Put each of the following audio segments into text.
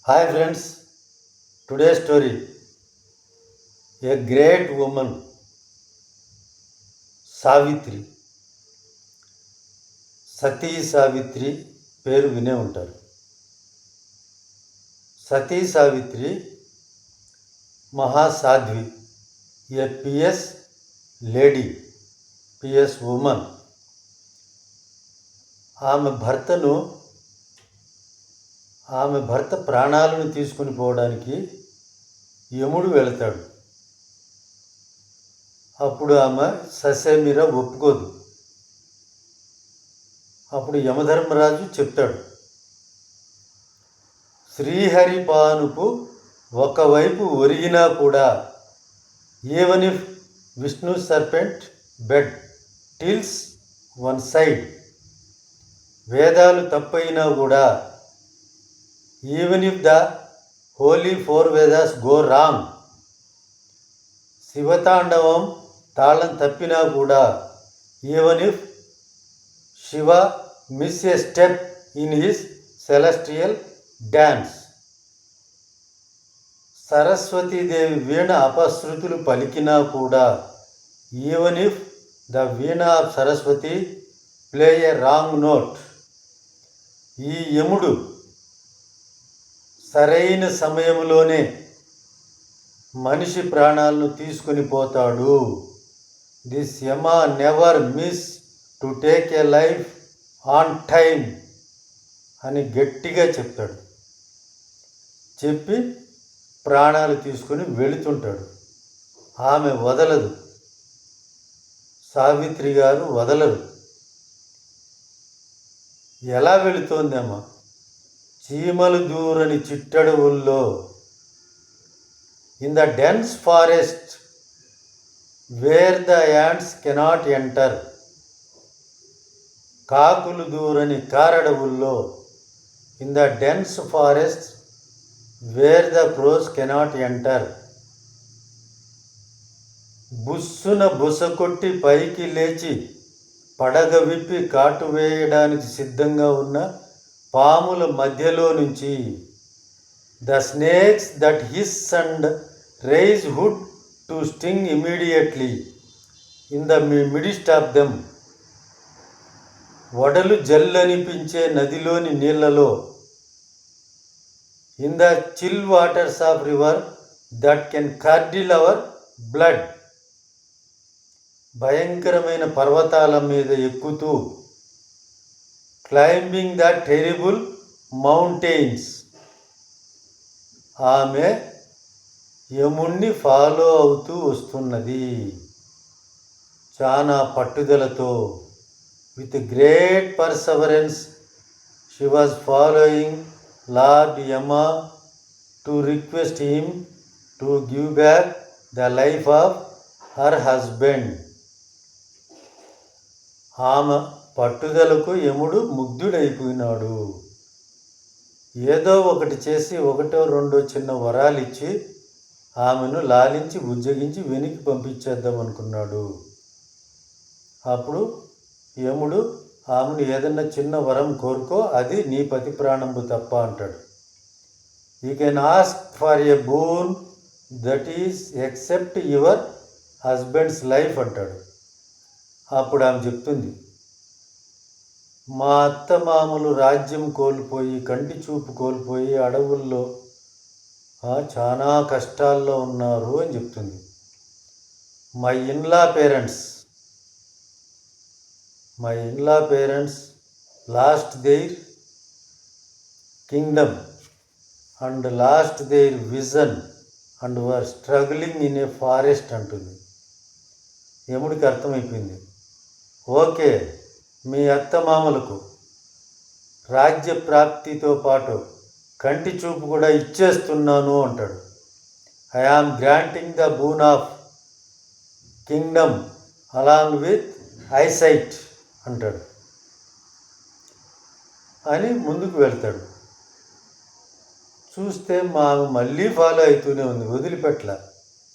Hi friends, today's story. A great woman, Savitri. సతీ సావిత్రి పేరు వినే ఉంటారు. సతీ సావిత్రి మహాసాధ్వి, ఏ పిఎస్ లేడీ, పిఎస్ ఉమెన్. ఆమె భర్త ప్రాణాలను తీసుకుని పోవడానికి యముడు వెళతాడు. అప్పుడు ఆమె ససేమిర ఒప్పుకోదు. అప్పుడు యమధర్మరాజు చెప్తాడు, శ్రీహరి పానుపు ఒకవైపు ఒరిగినా కూడా, even if Vishnu serpent bed tilts one side, వేదాలు తప్పైనా కూడా, even if the holy four Vedas go wrong, శివతాండవం తాళం తప్పినా కూడా, even if Shiva miss a step in his celestial dance, సరస్వతీదేవి వీణ అపశృతులు పలికినా కూడా, even if the veena of Saraswati play a wrong note, ఈ యముడు సరైన సమయంలోనే మనిషి ప్రాణాలను తీసుకుని పోతాడు. This Yama never miss to take a life on time అని గట్టిగా చెప్తాడు. చెప్పి ప్రాణాలు తీసుకుని వెళుతుంటాడు. ఆమె వదలదు, సావిత్రి గారు వదలరు. ఎలా వెళుతోందమ్మా? చీమలు దూరని చిట్టడవుల్లో, in the dense forest where the ants cannot enter, కాకులు దూరని కారడవుల్లో, in the dense forest where the crows cannot enter, బుస్సున బుసకొట్టి పైకి లేచి పడగ విప్పి కాటు వేయడానికి సిద్ధంగా ఉన్న పాముల మధ్యలో నుంచి, the snakes that hiss and rise hood to sting immediately in the midst of them, వడలు జల్లనిపించే నదిలోని నీళ్లలో, in the chill waters of river that can curdle our blood, భయంకరమైన పర్వతాల మీద ఎక్కుతూ, క్లైంబింగ్ ద టెరిబుల్ మౌంటైన్స్, ఆమె యముణ్ణి ఫాలో అవుతూ వస్తున్నది. చాలా పట్టుదలతో, with great perseverance, she was following lord Yama to request him to give back the life of her husband. ఆమె పట్టుదలకు యముడు ముగ్ధుడైపోయినాడు. ఏదో ఒకటి చేసి ఒకటో రెండో చిన్న వరాలు ఇచ్చి ఆమెను లాలించి బుజ్జగించి వెనక్కి పంపించేద్దాం అనుకున్నాడు. అప్పుడు యముడు ఆమెను ఏదన్నా చిన్న వరం కోరుకో, అది నీ పతి ప్రాణంబు తప్ప అంటాడు. You can ask for a bone that is except your husbands life అంటాడు. అప్పుడు ఆమె చెప్తుంది, మా అత్తమామలు రాజ్యం కోల్పోయి, కంటి చూపు కోల్పోయి అడవుల్లో చాలా కష్టాల్లో ఉన్నారు అని చెప్తుంది. My in-law parents last there Kingdom and last there vision and were struggling in a forest అంటుంది. యముడికి అర్థమైపోయింది, ఓకే, మీ అత్తమామలకు రాజ్య ప్రాప్తితో పాటు కంటి చూపు కూడా ఇచ్చేస్తున్నాను అంటాడు. I am granting the boon of kingdom along with eyesight అంటాడు. అని ముందుకు వెళ్తాడు. చూస్తే మళ్ళీ ఫాలో అవుతూనే ఉంది, వదిలిపెట్టల.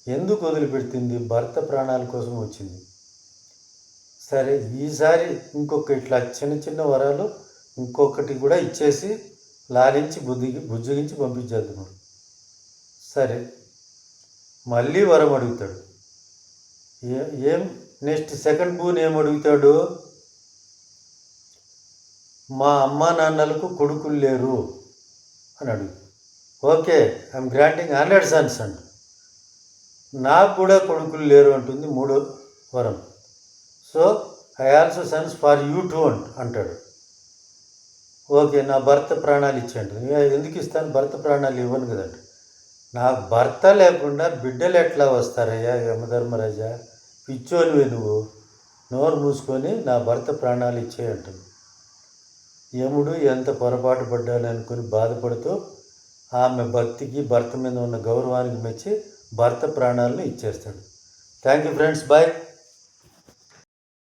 ఎందుకు వదిలిపెడుతుంది? భర్త ప్రాణాల కోసం వచ్చింది. సరే, ఈసారి ఇంకొక ఇట్లా చిన్న చిన్న వరాలు ఇంకొకటి కూడా ఇచ్చేసి లాలించి బుజ్జగించి పంపించేద్దాం. సరే, మళ్ళీ వరం అడుగుతాడు. ఏం నెక్స్ట్ సెకండ్ బూన్ ఏం అడుగుతాడు? మా అమ్మా నాన్నలకు కొడుకులు లేరు అని అడుగు. ఓకే, ఐఎమ్ గ్రాంటింగ్ 100 sons అండి. నాకు కూడా కొడుకులు లేరు అంటుంది మూడో వరం. So I also Sons for you two అంటాడు. ఓకే, నా భర్త ప్రాణాలు ఇచ్చాడు. ఎందుకు ఇస్తాను? భర్త ప్రాణాలు ఇవ్వను కదండి. నాకు భర్త లేకుండా బిడ్డలు ఎట్లా వస్తారయ్యా యమధర్మరాజా? పిచ్చోనివే నువ్వు. నోరు మూసుకొని నా భర్త ప్రాణాలు ఇచ్చేయంటుంది. యముడు ఎంత పొరపాటు పడ్డాను అనుకుని బాధపడుతూ ఆమె భక్తికి భర్త మీద ఉన్న గౌరవానికి మెచ్చి భర్త ప్రాణాలను ఇచ్చేస్తాడు. Thank you friends, bye.